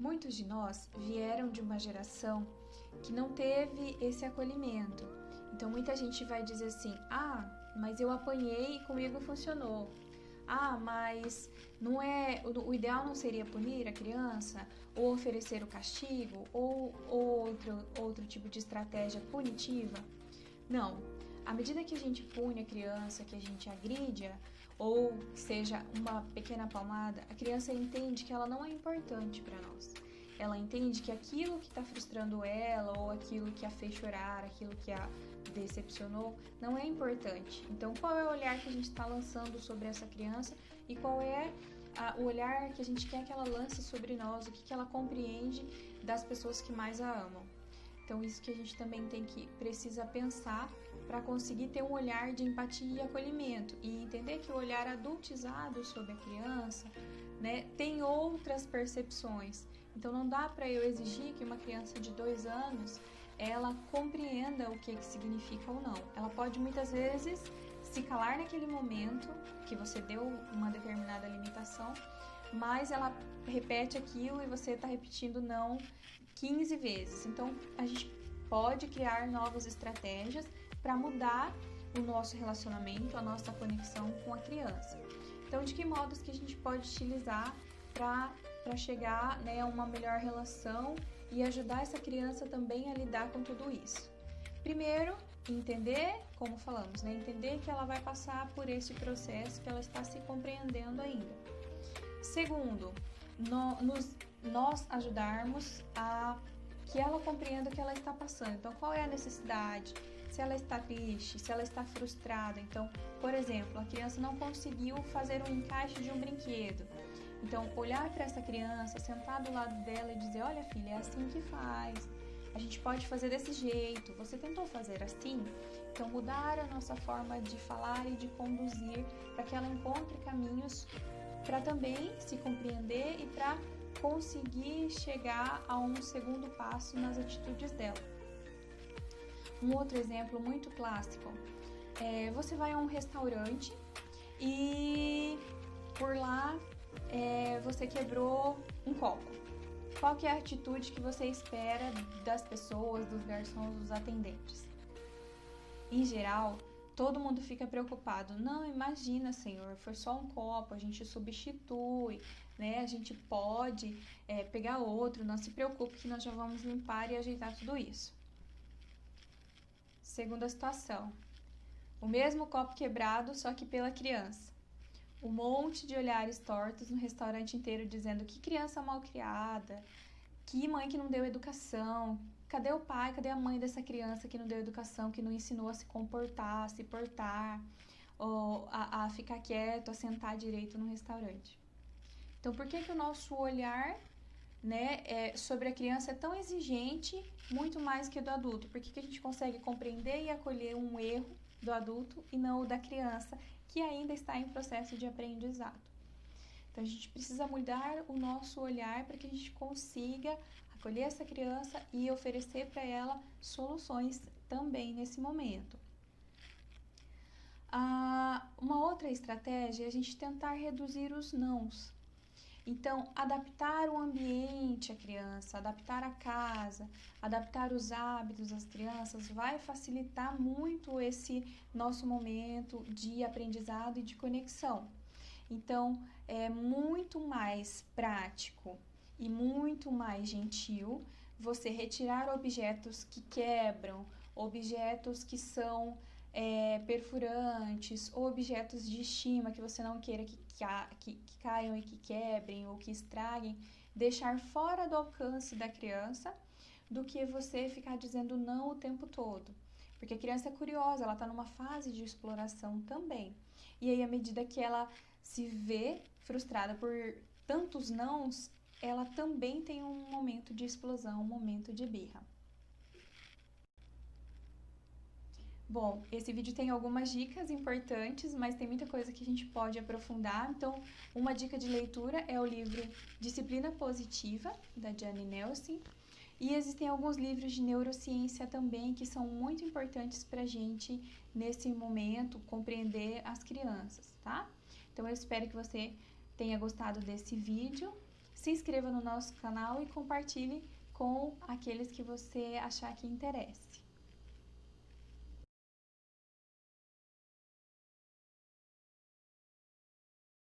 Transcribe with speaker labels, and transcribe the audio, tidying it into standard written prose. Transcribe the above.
Speaker 1: Muitos de nós vieram de uma geração que não teve esse acolhimento. Então muita gente vai dizer assim: ah, mas eu apanhei e comigo funcionou. Ah, mas não é, o ideal não seria punir a criança, ou oferecer o castigo, ou outro tipo de estratégia punitiva? Não. À medida que a gente pune a criança, que a gente agride, ou seja uma pequena palmada, a criança entende que ela não é importante para nós. Ela entende que aquilo que está frustrando ela, ou aquilo que a fez chorar, aquilo que a decepcionou, não é importante. Então, qual é o olhar que a gente está lançando sobre essa criança e qual é o olhar que a gente quer que ela lance sobre nós, o que ela compreende das pessoas que mais a amam? Então, isso que a gente também precisa pensar para conseguir ter um olhar de empatia e acolhimento e entender que o olhar adultizado sobre a criança, né, tem outras percepções. Então, não dá para eu exigir que uma criança de 2 anos ela compreenda o que significa ou não. Ela pode muitas vezes se calar naquele momento que você deu uma determinada limitação, mas ela repete aquilo e você está repetindo não 15 vezes. Então, a gente pode criar novas estratégias para mudar o nosso relacionamento, a nossa conexão com a criança. Então, de que modos que a gente pode utilizar para chegar, né, a uma melhor relação e ajudar essa criança também a lidar com tudo isso? Primeiro, entender, como falamos, né, entender que ela vai passar por esse processo, que ela está se compreendendo ainda. Segundo, nós ajudarmos a que ela compreenda o que ela está passando. Então, qual é a necessidade? Se ela está triste, se ela está frustrada. Então, por exemplo, a criança não conseguiu fazer um encaixe de um brinquedo. Então, olhar para essa criança, sentar do lado dela e dizer: olha, filha, é assim que faz. A gente pode fazer desse jeito. Você tentou fazer assim? Então, mudar a nossa forma de falar e de conduzir para que ela encontre caminhos para também se compreender e para conseguir chegar a um segundo passo nas atitudes dela. Um outro exemplo muito clássico é: você vai a um restaurante e por lá você quebrou um copo. Qual que é a atitude que você espera das pessoas, dos garçons, dos atendentes? Em geral, todo mundo fica preocupado. Não, imagina, senhor, foi só um copo, a gente substitui, né? A gente pode pegar outro, não se preocupe que nós já vamos limpar e ajeitar tudo isso. Segunda situação, o mesmo copo quebrado, só que pela criança. Um monte de olhares tortos no restaurante inteiro dizendo: que criança mal criada, que mãe que não deu educação, cadê o pai, cadê a mãe dessa criança que não deu educação, que não ensinou a se comportar, a se portar, ou a ficar quieto, a sentar direito no restaurante. Então, por que o nosso olhar, né, sobre a criança é tão exigente, muito mais que o do adulto? Por que a gente consegue compreender e acolher um erro do adulto e não o da criança, que ainda está em processo de aprendizado? Então, a gente precisa mudar o nosso olhar para que a gente consiga acolher essa criança e oferecer para ela soluções também nesse momento. Uma outra estratégia é a gente tentar reduzir os nãos. Então, adaptar o ambiente à criança, adaptar a casa, adaptar os hábitos das crianças vai facilitar muito esse nosso momento de aprendizado e de conexão. Então, é muito mais prático e muito mais gentil você retirar objetos que quebram, objetos que são perfurantes, ou objetos de estima que você não queira que caiam e que quebrem ou que estraguem, deixar fora do alcance da criança, do que você ficar dizendo não o tempo todo. Porque a criança é curiosa, ela está numa fase de exploração também. E aí, à medida que ela se vê frustrada por tantos nãos, ela também tem um momento de explosão, um momento de birra. Bom, esse vídeo tem algumas dicas importantes, mas tem muita coisa que a gente pode aprofundar. Então, uma dica de leitura é o livro Disciplina Positiva, da Jane Nelson. E existem alguns livros de neurociência também que são muito importantes para a gente, nesse momento, compreender as crianças, tá? Então, eu espero que você tenha gostado desse vídeo. se inscreva no nosso canal e compartilhe com aqueles que você achar que interesse.